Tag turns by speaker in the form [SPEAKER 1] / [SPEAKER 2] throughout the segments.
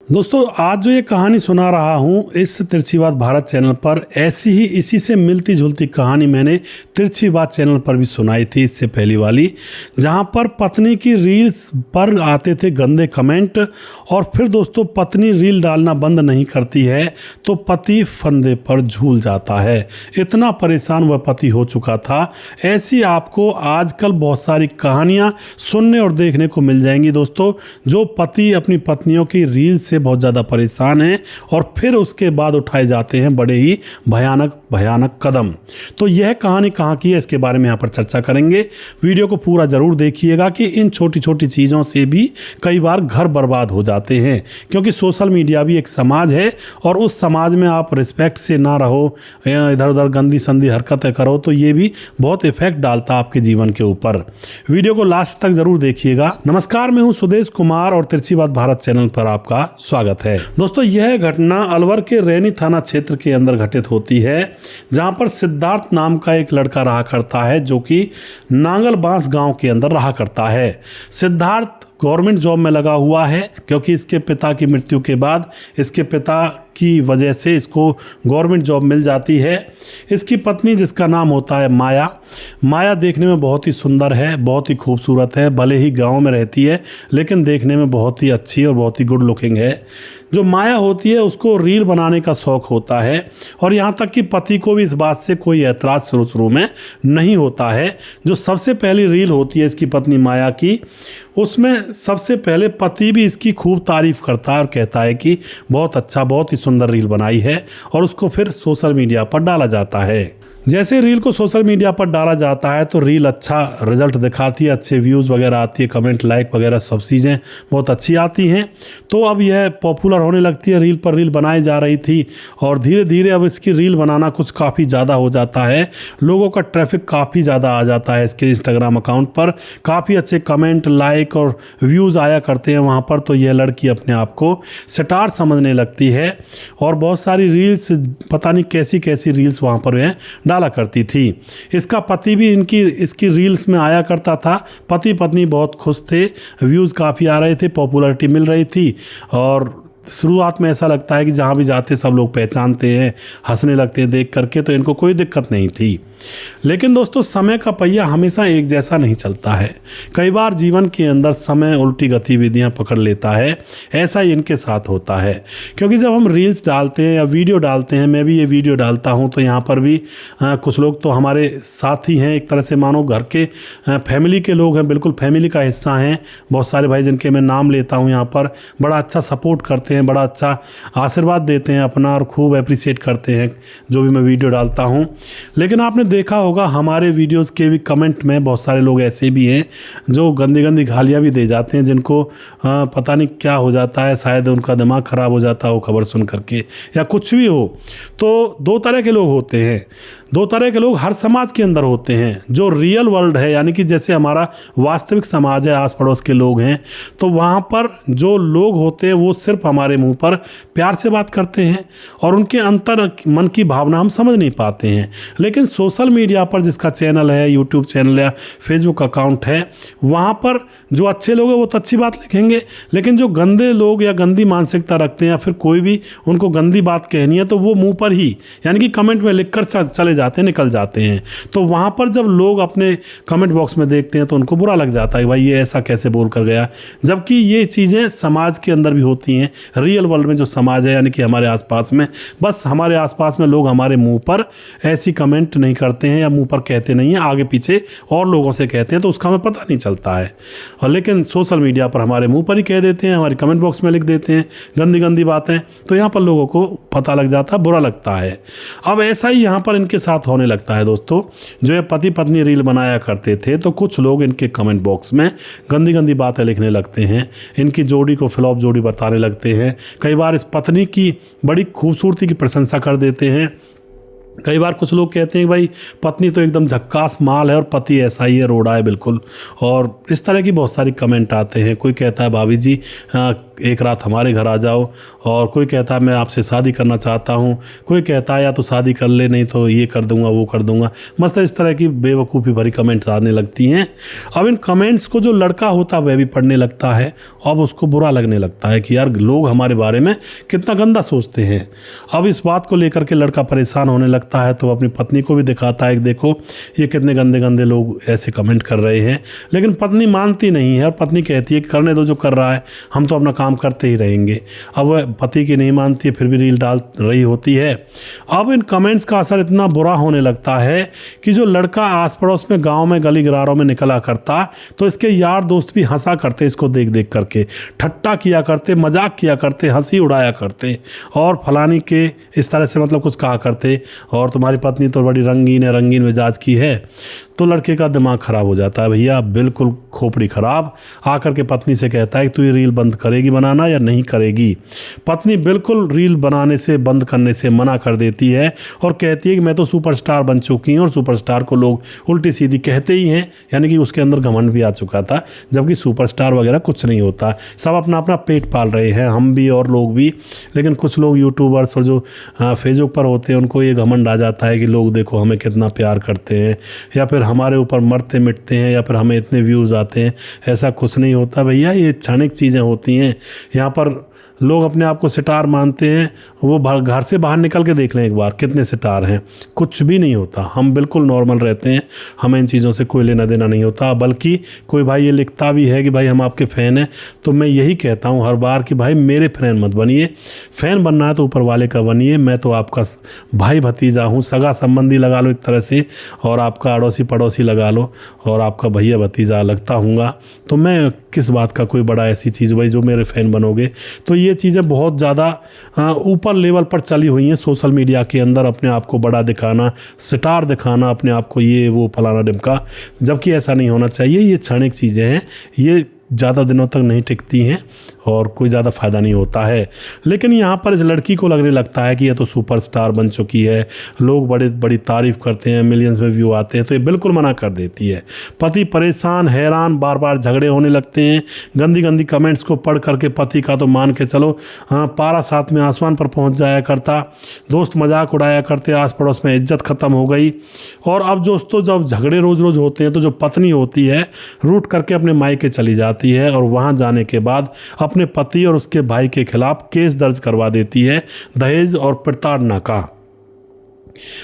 [SPEAKER 1] दोस्तों आज जो ये कहानी सुना रहा हूँ इस तिरछी बात भारत चैनल पर, ऐसी ही इसी से मिलती जुलती कहानी मैंने तिरछी बात चैनल पर भी सुनाई थी इससे पहली वाली, जहाँ पर पत्नी की रील्स पर आते थे गंदे कमेंट। और फिर दोस्तों पत्नी रील डालना बंद नहीं करती है तो पति फंदे पर झूल जाता है। इतना परेशान वह पति हो चुका था। ऐसी आपको आजकल बहुत सारी कहानियाँ सुनने और देखने को मिल जाएंगी दोस्तों, जो पति अपनी पत्नियों की रील से बहुत ज़्यादा परेशान हैं और फिर उसके बाद उठाए जाते हैं बड़े ही भयानक भयानक कदम। तो यह कहानी कहाँ की है इसके बारे में यहाँ पर चर्चा करेंगे। वीडियो को पूरा ज़रूर देखिएगा कि इन छोटी छोटी चीज़ों से भी कई बार घर बर्बाद हो जाते हैं, क्योंकि सोशल मीडिया भी एक समाज है और उस समाज में आप रिस्पेक्ट से ना रहो, इधर उधर गंदी संदी हरकतें करो तो ये भी बहुत इफेक्ट डालता है आपके जीवन के ऊपर। वीडियो को लास्ट तक ज़रूर देखिएगा। नमस्कार, मैं हूँ सुदेश कुमार और तिरछी बात भारत चैनल पर आपका स्वागत है। दोस्तों यह घटना अलवर के रैनी थाना क्षेत्र के अंदर घटित होती है, जहां पर सिद्धार्थ नाम का एक लड़का रहा करता है जो कि नांगल बांस गांव के अंदर रहा करता है। सिद्धार्थ गवर्नमेंट जॉब में लगा हुआ है, क्योंकि इसके पिता की मृत्यु के बाद इसके पिता की वजह से इसको गवर्नमेंट जॉब मिल जाती है। इसकी पत्नी जिसका नाम होता है माया, माया देखने में बहुत ही सुंदर है, बहुत ही खूबसूरत है। भले ही गांव में रहती है लेकिन देखने में बहुत ही अच्छी और बहुत ही गुड लुकिंग है। जो माया होती है उसको रील बनाने का शौक़ होता है और यहाँ तक कि पति को भी इस बात से कोई ऐतराज़ शुरू में नहीं होता है। जो सबसे पहली रील होती है इसकी पत्नी माया की, उसमें सबसे पहले पति भी इसकी खूब तारीफ़ करता है और कहता है कि बहुत अच्छा, बहुत ही सुंदर रील बनाई है, और उसको फिर सोशल मीडिया पर डाला जाता है। जैसे रील को सोशल मीडिया पर डाला जाता है तो रील अच्छा रिजल्ट दिखाती है, अच्छे व्यूज़ वगैरह आती है, कमेंट लाइक वगैरह सब चीज़ें बहुत अच्छी आती हैं। तो अब यह पॉपुलर होने लगती है, रील पर रील बनाई जा रही थी और धीरे धीरे अब इसकी रील बनाना कुछ काफ़ी ज़्यादा हो जाता है। लोगों का ट्रैफिक काफ़ी ज़्यादा आ जाता है इसके इंस्टाग्राम अकाउंट पर, काफ़ी अच्छे कमेंट लाइक और व्यूज़ आया करते हैं वहाँ पर। तो यह लड़की अपने आप को स्टार समझने लगती है और बहुत सारी रील्स, पता नहीं कैसी कैसी रील्स वहाँ पर वह डाला करती थी। इसका पति भी इसकी रील्स में आया करता था। पति पत्नी बहुत खुश थे, व्यूज़ काफ़ी आ रहे थे, पॉपुलैरिटी मिल रही थी और शुरुआत में ऐसा लगता है कि जहाँ भी जाते सब लोग पहचानते हैं, हंसने लगते हैं देख करके, तो इनको कोई दिक्कत नहीं थी। लेकिन दोस्तों समय का पहिया हमेशा एक जैसा नहीं चलता है। कई बार जीवन के अंदर समय उल्टी गतिविधियां पकड़ लेता है, ऐसा ही इनके साथ होता है। क्योंकि जब हम रील्स डालते हैं या वीडियो डालते हैं, मैं भी ये वीडियो डालता हूँ, तो यहाँ पर भी कुछ लोग तो हमारे साथ ही हैं, एक तरह से मानो घर के फैमिली के लोग हैं, बिल्कुल फैमिली का हिस्सा हैं। बहुत सारे भाई जिनके मैं नाम लेता हूँ यहाँ पर, बड़ा अच्छा सपोर्ट करते हैं, बड़ा अच्छा आशीर्वाद देते हैं अपना और खूब अप्रिशिएट करते हैं जो भी मैं वीडियो डालता हूँ। लेकिन आपने देखा होगा हमारे वीडियोस के भी कमेंट में बहुत सारे लोग ऐसे भी हैं जो गंदी गंदी गालियाँ भी दे जाते हैं, जिनको पता नहीं क्या हो जाता है, शायद उनका दिमाग ख़राब हो जाता हो खबर सुन करके या कुछ भी हो। तो दो तरह के लोग होते हैं, दो तरह के लोग हर समाज के अंदर होते हैं। जो रियल वर्ल्ड है, यानी कि जैसे हमारा वास्तविक समाज है, आस पड़ोस के लोग हैं, तो वहाँ पर जो लोग होते हैं वो सिर्फ हमारे मुंह पर प्यार से बात करते हैं और उनके अंतर मन की भावना हम समझ नहीं पाते हैं। लेकिन सोशल मीडिया पर जिसका चैनल है, यूट्यूब चैनल या फेसबुक अकाउंट है, वहाँ पर जो अच्छे लोग हैं वो तो अच्छी बात लिखेंगे, लेकिन जो गंदे लोग या गंदी मानसिकता रखते हैं या फिर कोई भी उनको गंदी बात कहनी है तो वो मुंह पर ही, यानी कि कमेंट में लिख कर चले जाते हैं, निकल जाते हैं। तो वहाँ पर जब लोग अपने कमेंट बॉक्स में देखते हैं तो उनको बुरा लग जाता है, भाई ये ऐसा कैसे बोल कर गया। जबकि ये चीज़ें समाज के अंदर भी होती हैं, रियल वर्ल्ड में जो समाज है, यानी कि हमारे आसपास में, बस हमारे आसपास में लोग हमारे मुंह पर ऐसी कमेंट नहीं करते हैं या मुंह पर कहते नहीं हैं, आगे पीछे और लोगों से कहते हैं तो उसका हमें पता नहीं चलता है। और लेकिन सोशल मीडिया पर हमारे मुंह पर ही कह देते हैं, हमारे कमेंट बॉक्स में लिख देते हैं गंदी गंदी बातें, तो यहाँ पर लोगों को पता लग जाता है, बुरा लगता है। अब ऐसा ही यहाँ पर इनके साथ होने लगता है दोस्तों। जो ये पति पत्नी रील बनाया करते थे तो कुछ लोग इनके कमेंट बॉक्स में गंदी गंदी बातें लिखने लगते हैं, इनकी जोड़ी को फ्लॉप जोड़ी बताने लगते हैं। कई बार इस पत्नी की बड़ी खूबसूरती की प्रशंसा कर देते हैं कई बार कुछ लोग कहते हैं कि भाई पत्नी तो एकदम झक्कास माल है और पति ऐसा ही है, रोड़ा है बिल्कुल। और इस तरह की बहुत सारी कमेंट आते हैं। कोई कहता है भाभी जी एक रात हमारे घर आ जाओ, और कोई कहता है मैं आपसे शादी करना चाहता हूँ, कोई कहता है या तो शादी कर ले नहीं तो ये कर दूंगा वो कर दूंगा। मस्त इस तरह की बेवकूफ़ी भरी कमेंट्स आने लगती हैं। अब इन कमेंट्स को जो लड़का होता है वह भी पढ़ने लगता है। अब उसको बुरा लगने लगता है कि यार लोग हमारे बारे में कितना गंदा सोचते हैं। अब इस बात को लेकर के लड़का परेशान होने लगता है, तो अपनी पत्नी को भी दिखाता है कि देखो ये कितने गंदे गंदे लोग ऐसे कमेंट कर रहे हैं। लेकिन पत्नी मानती नहीं है और पत्नी कहती है कि करने दो जो कर रहा है, हम तो अपना काम करते ही रहेंगे। अब वह पति की नहीं मानती है, फिर भी रील डाल रही होती है। अब इन कमेंट्स का असर इतना बुरा होने लगता है कि जो लड़का आस पड़ोस में गाँव में गली गरारों में निकला करता तो इसके यार दोस्त भी हंसा करते इसको देख देख करके, ठट्टा किया करते, मजाक किया करते, हंसी उड़ाया करते और फलानी के इस तरह से मतलब कुछ कहा करते, और तुम्हारी पत्नी तो बड़ी रंगीन है, रंगीन मिजाज की है। तो लड़के का दिमाग ख़राब हो जाता है भैया, बिल्कुल खोपड़ी ख़राब। आकर के पत्नी से कहता है कि तू ये रील बंद करेगी बनाना या नहीं करेगी। पत्नी बिल्कुल रील बनाने से बंद करने से मना कर देती है और कहती है कि मैं तो सुपरस्टार बन चुकी हूँ, और सुपरस्टार को लोग उल्टी सीधी कहते ही हैं, यानी कि उसके अंदर घमंड भी आ चुका था। जबकि सुपरस्टार वगैरह कुछ नहीं होता, सब अपना अपना पेट पाल रहे हैं, हम भी और लोग भी। लेकिन कुछ लोग यूट्यूबर्स और जो फेसबुक पर होते हैं उनको ये घमंड आ जाता है कि लोग देखो हमें कितना प्यार करते हैं, या फिर हमारे ऊपर मरते मिटते हैं, या फिर हमें इतने व्यूज़ आते हैं। ऐसा कुछ नहीं होता भैया, ये क्षणिक चीज़ें होती हैं। यहाँ पर लोग अपने आप को सितार मानते हैं, वो घर से बाहर निकल के देख लें एक बार कितने सितार हैं। कुछ भी नहीं होता, हम बिल्कुल नॉर्मल रहते हैं, हमें इन चीज़ों से कोई लेना देना नहीं होता। बल्कि कोई भाई ये लिखता भी है कि भाई हम आपके फ़ैन हैं, तो मैं यही कहता हूँ हर बार कि भाई मेरे फ़ैन मत बनिए, फ़ैन बनना है तो ऊपर वाले का बनिए। मैं तो आपका भाई भतीजा हूँ, सगा संबंधी लगा लो एक तरह से, और आपका अड़ोसी पड़ोसी लगा लो, और आपका भैया भतीजा लगता हूँगा। तो मैं किस बात का कोई बड़ा ऐसी चीज़ भाई जो मेरे फ़ैन बनोगे। तो ये चीज़ें बहुत ज़्यादा ऊपर लेवल पर चली हुई हैं सोशल मीडिया के अंदर, अपने आप को बड़ा दिखाना, स्टार दिखाना अपने आप को, ये वो फलाना ढिमका, जबकि ऐसा नहीं होना चाहिए। ये क्षणिक चीज़ें हैं, ये ज़्यादा दिनों तक नहीं टिकती हैं और कोई ज़्यादा फ़ायदा नहीं होता है। लेकिन यहाँ पर इस लड़की को लगने लगता है कि यह तो सुपरस्टार बन चुकी है, लोग बड़ी तारीफ़ करते हैं, मिलियंस में व्यू आते हैं, तो ये बिल्कुल मना कर देती है। पति परेशान, हैरान, बार बार झगड़े होने लगते हैं। गंदी गंदी कमेंट्स को पढ़ करके पति का तो मान के चलो पारा साथ में आसमान पर पहुँच जाया करता। दोस्त मजाक उड़ाया करते, आस पड़ोस में इज्जत ख़त्म हो गई। और अब दोस्तों जब झगड़े रोज़ रोज़ होते हैं तो जो पत्नी होती है रूठ करके अपने मायके चली जाती है, और वहाँ जाने के बाद अपने पति और उसके भाई के खिलाफ केस दर्ज करवा देती है दहेज और प्रताड़ना का।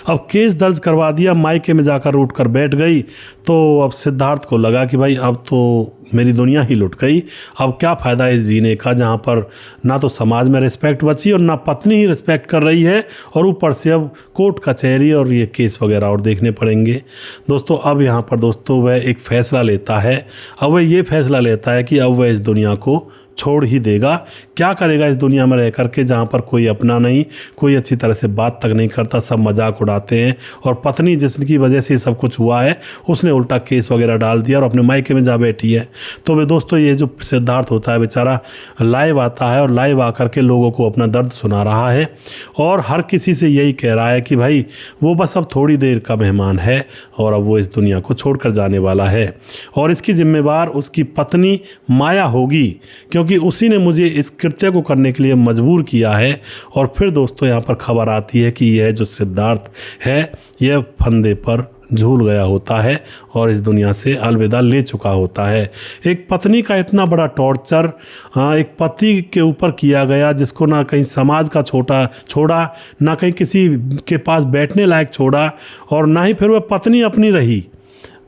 [SPEAKER 1] अब केस दर्ज करवा दिया, मायके में जाकर रूठ कर बैठ गई। तो अब सिद्धार्थ को लगा कि भाई अब तो मेरी दुनिया ही लुट गई, अब क्या फ़ायदा इस जीने का जहाँ पर ना तो समाज में रिस्पेक्ट बची और ना पत्नी ही रिस्पेक्ट कर रही है, और ऊपर से अब कोर्ट कचहरी और ये केस वगैरह और देखने पड़ेंगे। दोस्तों अब यहाँ पर दोस्तों वह एक फ़ैसला लेता है। अब वह ये फ़ैसला लेता है कि अब वह इस दुनिया को छोड़ ही देगा। क्या करेगा इस दुनिया में रह करके जहाँ पर कोई अपना नहीं, कोई अच्छी तरह से बात तक नहीं करता, सब मजाक उड़ाते हैं। और पत्नी जिसकी वजह से सब कुछ हुआ है उसने उल्टा केस वगैरह डाल दिया और अपने मायके में जा बैठी है। तो वे दोस्तों ये जो सिद्धार्थ होता है बेचारा लाइव आता है और लाइव आकर के लोगों को अपना दर्द सुना रहा है, और हर किसी से यही कह रहा है कि भाई वो बस अब थोड़ी देर का मेहमान है और अब वो इस दुनिया को छोड़कर जाने वाला है, और इसकी जिम्मेवार उसकी पत्नी माया होगी, क्योंकि उसी ने मुझे इस कृत्य को करने के लिए मजबूर किया है। और फिर दोस्तों यहाँ पर खबर आती है कि यह जो सिद्धार्थ है यह फंदे पर झूल गया होता है और इस दुनिया से अलविदा ले चुका होता है। एक पत्नी का इतना बड़ा टॉर्चर एक पति के ऊपर किया गया, जिसको ना कहीं समाज का छोड़ा, ना कहीं किसी के पास बैठने लायक छोड़ा, और ना ही फिर वह पत्नी अपनी रही।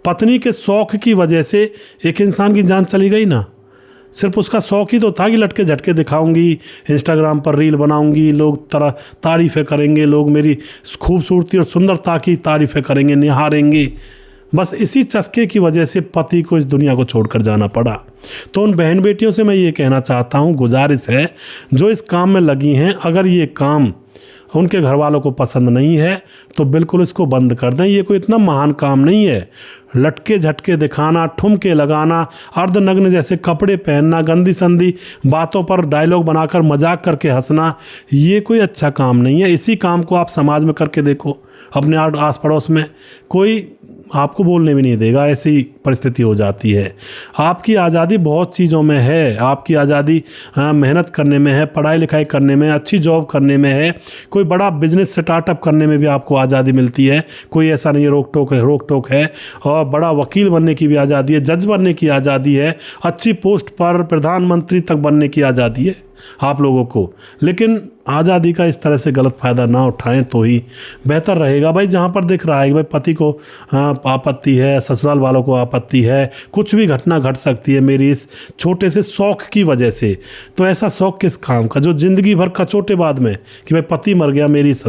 [SPEAKER 1] पत्नी के शौक़ की वजह से एक इंसान की जान चली गई ना। सिर्फ उसका शौक़ ही तो था कि लटके झटके दिखाऊंगी, इंस्टाग्राम पर रील बनाऊंगी, लोग तारीफ़ें करेंगे, लोग मेरी खूबसूरती और सुंदरता की तारीफ़ें करेंगे, निहारेंगे। बस इसी चस्के की वजह से पति को इस दुनिया को छोड़कर जाना पड़ा। तो उन बहन बेटियों से मैं ये कहना चाहता हूँ, गुजारिश है जो इस काम में लगी हैं, अगर ये काम उनके घर वालों को पसंद नहीं है तो बिल्कुल इसको बंद कर दें। ये कोई इतना महान काम नहीं है। लटके झटके दिखाना, ठुमके लगाना, अर्धनग्न जैसे कपड़े पहनना, गंदी संदी बातों पर डायलॉग बनाकर मजाक करके हंसना, ये कोई अच्छा काम नहीं है। इसी काम को आप समाज में करके देखो, अपने आस पड़ोस में, कोई आपको बोलने भी नहीं देगा, ऐसी परिस्थिति हो जाती है। आपकी आज़ादी बहुत चीज़ों में है, आपकी आज़ादी मेहनत करने में है, पढ़ाई लिखाई करने में, अच्छी जॉब करने में है, कोई बड़ा बिजनेस स्टार्टअप करने में भी आपको आज़ादी मिलती है, कोई ऐसा नहीं है रोक टोक है। और बड़ा वकील बनने की भी आज़ादी है, जज बनने की आज़ादी है, अच्छी पोस्ट पर प्रधानमंत्री तक बनने की आज़ादी है आप लोगों को। लेकिन आज़ादी का इस तरह से गलत फ़ायदा ना उठाएं तो ही बेहतर रहेगा। भाई जहाँ पर दिख रहा है कि भाई पति को आपत्ति है, ससुराल वालों को आपत्ति है, कुछ भी घटना घट सकती है मेरी इस छोटे से शौक़ की वजह से, तो ऐसा शौक़ किस काम का जो ज़िंदगी भर कचोटे बाद में कि भाई पति मर गया मेरी इस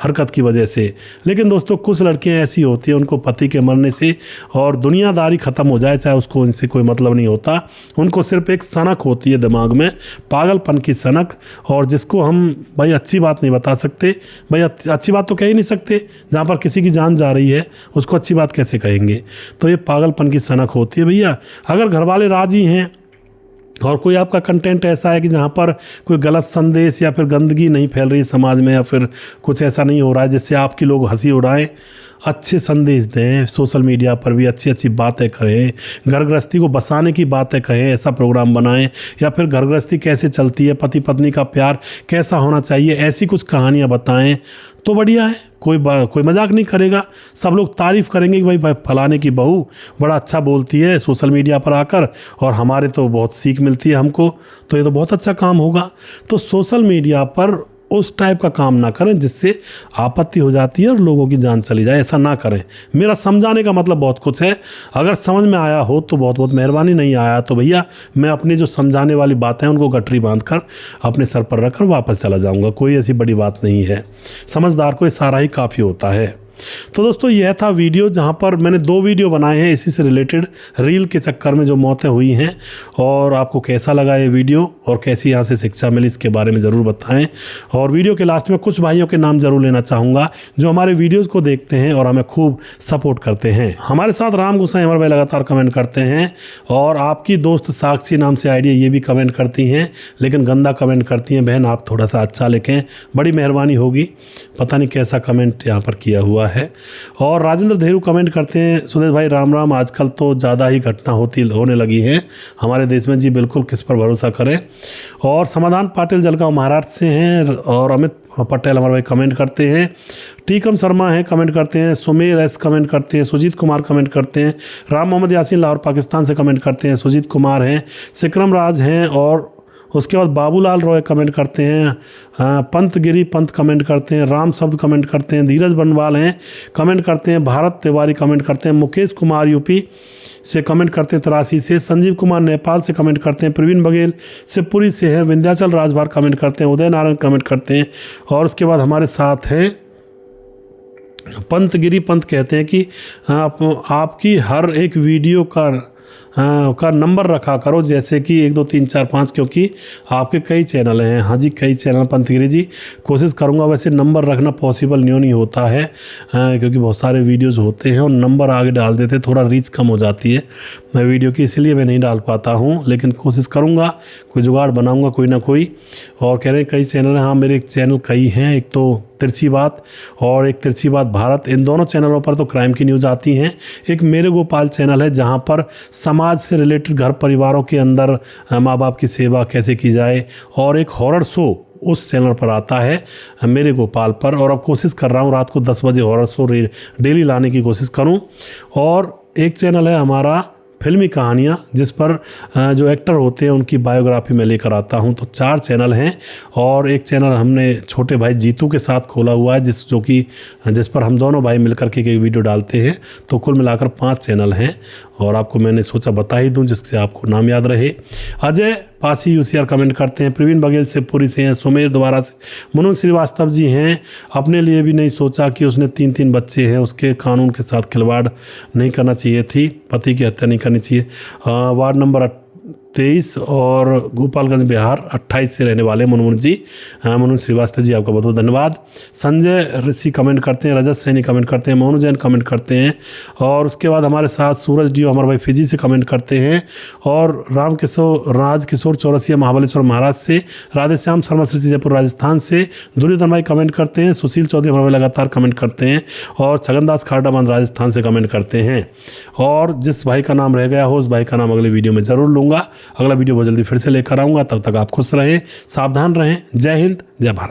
[SPEAKER 1] हरकत की वजह से। लेकिन दोस्तों कुछ लड़कियाँ ऐसी होती हैं, उनको पति के मरने से और दुनियादारी ख़त्म हो जाए, चाहे उसको इनसे कोई मतलब नहीं होता, उनको सिर्फ एक सनक होती है दिमाग में, पागलपन की सनक, और जिसको हम भाई अच्छी बात नहीं बता सकते। भाई अच्छी बात तो कह ही नहीं सकते, जहाँ पर किसी की जान जा रही है उसको अच्छी बात कैसे कहेंगे। तो ये पागलपन की सनक होती है भैया। अगर घर वाले राजी हैं और कोई आपका कंटेंट ऐसा है कि जहाँ पर कोई गलत संदेश या फिर गंदगी नहीं फैल रही समाज में, या फिर कुछ ऐसा नहीं हो रहा है जिससे आपकी लोग हंसी उड़ाएं, अच्छे संदेश दें, सोशल मीडिया पर भी अच्छी अच्छी बातें करें, घर गृहस्थी को बसाने की बातें कहें, ऐसा प्रोग्राम बनाएं, या फिर घर गृहस्थी कैसे चलती है, पति पत्नी का प्यार कैसा होना चाहिए, ऐसी कुछ कहानियाँ बताएं तो बढ़िया है। कोई मजाक नहीं करेगा, सब लोग तारीफ़ करेंगे कि भाई फलाने की बहू बड़ा अच्छा बोलती है सोशल मीडिया पर आकर, और हमारे तो बहुत सीख मिलती है हमको, तो ये तो बहुत अच्छा काम होगा। तो सोशल मीडिया पर उस टाइप का काम ना करें जिससे आपत्ति हो जाती है और लोगों की जान चली जाए, ऐसा ना करें। मेरा समझाने का मतलब बहुत कुछ है, अगर समझ में आया हो तो बहुत बहुत मेहरबानी, नहीं आया तो भैया मैं अपनी जो समझाने वाली बातें हैं उनको गठरी बांध कर अपने सर पर रखकर वापस चला जाऊंगा। कोई ऐसी बड़ी बात नहीं है, समझदार को इशारा ही काफ़ी होता है। तो दोस्तों यह था वीडियो, जहां पर मैंने 2 वीडियो बनाए हैं इसी से रिलेटेड, रील के चक्कर में जो मौतें हुई हैं। और आपको कैसा लगा ये वीडियो और कैसी यहाँ से शिक्षा मिली, इसके बारे में ज़रूर बताएं। और वीडियो के लास्ट में कुछ भाइयों के नाम ज़रूर लेना चाहूँगा जो हमारे वीडियोज़ को देखते हैं और हमें खूब सपोर्ट करते हैं। हमारे साथ राम गोसाई अमर भाई लगातार कमेंट करते हैं, और आपकी दोस्त साक्षी नाम से आइडिया ये भी कमेंट करती हैं, लेकिन गंदा कमेंट करती हैं। बहन आप थोड़ा सा अच्छा लिखें, बड़ी मेहरबानी होगी। पता नहीं कैसा कमेंट यहाँ पर किया हुआ है। और राजेंद्र धेरू कमेंट करते हैं, सुदेश भाई राम राम, आजकल तो ज़्यादा ही घटना होने लगी है हमारे देश में। जी बिल्कुल, किस पर भरोसा करें। और समाधान पाटिल जलगांव महाराष्ट्र से हैं, और अमित पटेल हमारे भाई कमेंट करते हैं, टीकम शर्मा हैं कमेंट करते हैं, सुमेर एस कमेंट करते हैं, सुजीत कुमार कमेंट करते हैं, राम मोहम्मद यासीन लाहौर पाकिस्तान से कमेंट करते हैं, सुजीत कुमार हैं, सिकरम राज हैं, और उसके बाद बाबूलाल रॉय कमेंट करते हैं, पंतगिरी पंत कमेंट करते हैं, राम शब्द कमेंट करते हैं, धीरज बनवाल हैं कमेंट करते हैं, भारत तिवारी कमेंट करते हैं, मुकेश कुमार यूपी से कमेंट करते हैं 83 से, संजीव कुमार नेपाल से कमेंट करते हैं, प्रवीण बघेल शिवपुरी से है, विंध्याचल राजभार कमेंट करते हैं, उदय नारायण कमेंट करते हैं। और उसके बाद हमारे साथ हैं पंतगिरी पंत, कहते हैं कि आपकी हर एक वीडियो का नंबर रखा करो, जैसे कि 1 2 3 4 5, क्योंकि आपके कई चैनल हैं। हाँ जी, कई चैनल पंतगिरी जी, कोशिश करूँगा। वैसे नंबर रखना पॉसिबल नहीं होता है, क्योंकि बहुत सारे वीडियोस होते हैं और नंबर आगे डाल देते हैं, थोड़ा रीच कम हो जाती है मैं वीडियो की, इसलिए मैं नहीं डाल पाता हूँ, लेकिन कोशिश करूँगा, कोई जुगाड़ बनाऊँगा कोई ना कोई। और कह रहे हैं कई चैनल हैं, हाँ मेरे चैनल कई हैं, एक तो तिरछी बात और एक तिरछी बात भारत, इन दोनों चैनलों पर तो क्राइम की न्यूज़ आती हैं। एक मेरे गोपाल चैनल है जहाँ पर समाज से रिलेटेड घर परिवारों के अंदर माँ बाप की सेवा कैसे की जाए, और एक हॉरर शो उस चैनल पर आता है मेरे गोपाल पर। और अब कोशिश कर रहा हूँ रात को 10 बजे हॉरर शो डेली लाने की कोशिश करूँ। और एक चैनल है हमारा फिल्मी कहानियाँ, जिस पर जो एक्टर होते हैं उनकी बायोग्राफी में लेकर आता हूँ। तो 4 चैनल हैं, और एक चैनल हमने छोटे भाई जीतू के साथ खोला हुआ है, जिस पर हम दोनों भाई मिलकर के एक वीडियो डालते हैं। तो कुल मिलाकर 5 चैनल हैं, और आपको मैंने सोचा बता ही दूं जिससे आपको नाम याद रहे। अजय पासी यूसीआर कमेंट करते हैं, प्रवीण बघेल से पूरी से हैं, सुमेर दोबारा से, मनोज श्रीवास्तव जी हैं, अपने लिए भी नहीं सोचा कि उसने 3 बच्चे हैं, उसके कानून के साथ खिलवाड़ नहीं करना चाहिए थी, पति की हत्या नहीं करनी चाहिए। वार्ड नंबर 23 और गोपालगंज बिहार 28 से रहने वाले मनमोहन जी। मनोज श्रीवास्तव जी, आपका बहुत बहुत धन्यवाद। संजय ऋषि कमेंट करते हैं, रजत सैनी कमेंट करते हैं, मोनू जैन कमेंट करते हैं, और उसके बाद हमारे साथ सूरज डी हमारे भाई फिजी से कमेंट करते हैं, और राजकिशोर चौरसिया महाबलेश्वर महाराज से, राधेश्याम शर्मा श्री जयपुर राजस्थान से, दुर्योधन भाई कमेंट करते हैं, सुशील चौधरी हमारे भाई लगातार कमेंट करते हैं, और छगनदास खारडाबाद राजस्थान से कमेंट करते हैं। और जिस भाई का नाम रह गया हो उस भाई का नाम अगले वीडियो में ज़रूर लूँगा। अगला वीडियो बहुत जल्दी फिर से लेकर आऊँगा, तब तक आप खुश रहें, सावधान रहें। जय हिंद, जय भारत।